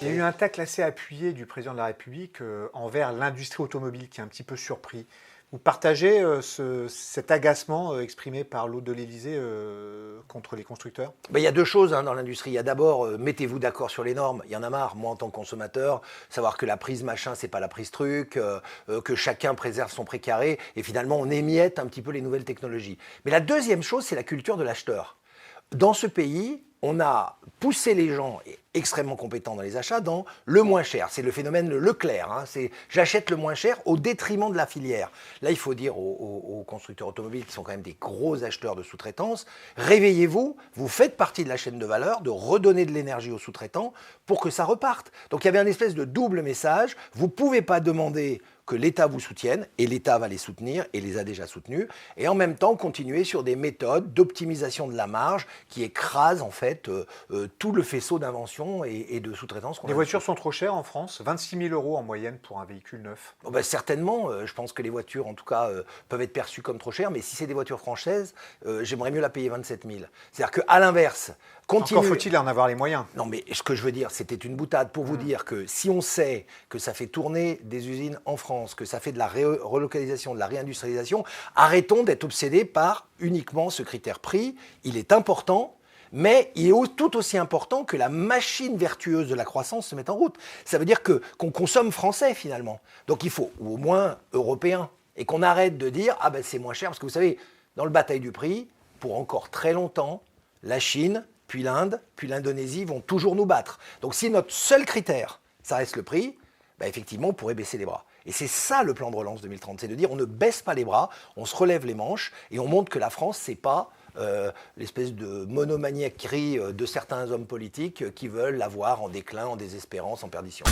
y a eu un tacle assez appuyé du président de la République envers l'industrie automobile qui est un petit peu surpris. Vous partagez cet agacement exprimé par l'hôte de l'Élysée contre les constructeurs? Il y a deux choses dans l'industrie. Il y a d'abord, mettez-vous d'accord sur les normes. Il y en a marre, moi en tant que consommateur, savoir que la prise machin, c'est pas la prise truc, que chacun préserve son précaré, et finalement on émiette un petit peu les nouvelles technologies. Mais la deuxième chose, c'est la culture de l'acheteur. Dans ce pays, on a poussé les gens extrêmement compétents dans les achats dans le moins cher. C'est le phénomène Leclerc. C'est j'achète le moins cher au détriment de la filière. Là, il faut dire aux constructeurs automobiles qui sont quand même des gros acheteurs de sous-traitance, réveillez-vous, vous faites partie de la chaîne de valeur, de redonner de l'énergie aux sous-traitants pour que ça reparte. Donc il y avait un espèce de double message. Vous ne pouvez pas demander que l'État vous soutienne, et l'État va les soutenir, et les a déjà soutenus, et en même temps continuer sur des méthodes d'optimisation de la marge qui écrasent en fait tout le faisceau d'invention et de sous-traitance. Les voitures sont trop chères en France, 26 000 € en moyenne pour un véhicule neuf. Certainement, je pense que les voitures en tout cas peuvent être perçues comme trop chères, mais si c'est des voitures françaises, j'aimerais mieux la payer 27 000. C'est-à-dire qu'à l'inverse, Encore faut-il en avoir les moyens. Non, mais ce que je veux dire, c'était une boutade pour vous dire que si on sait que ça fait tourner des usines en France, que ça fait de la relocalisation, de la réindustrialisation, arrêtons d'être obsédés par uniquement ce critère prix. Il est important, mais il est tout aussi important que la machine vertueuse de la croissance se mette en route. Ça veut dire qu'on consomme français finalement. Donc il faut, ou au moins européen, et qu'on arrête de dire « Ah ben c'est moins cher », parce que vous savez, dans le bataille du prix, pour encore très longtemps, la Chine, puis l'Inde, puis l'Indonésie vont toujours nous battre. Donc si notre seul critère, ça reste le prix, effectivement, on pourrait baisser les bras. Et c'est ça le plan de relance 2030, c'est de dire on ne baisse pas les bras, on se relève les manches et on montre que la France, c'est pas l'espèce de monomaniaquerie de certains hommes politiques qui veulent la voir en déclin, en désespérance, en perdition.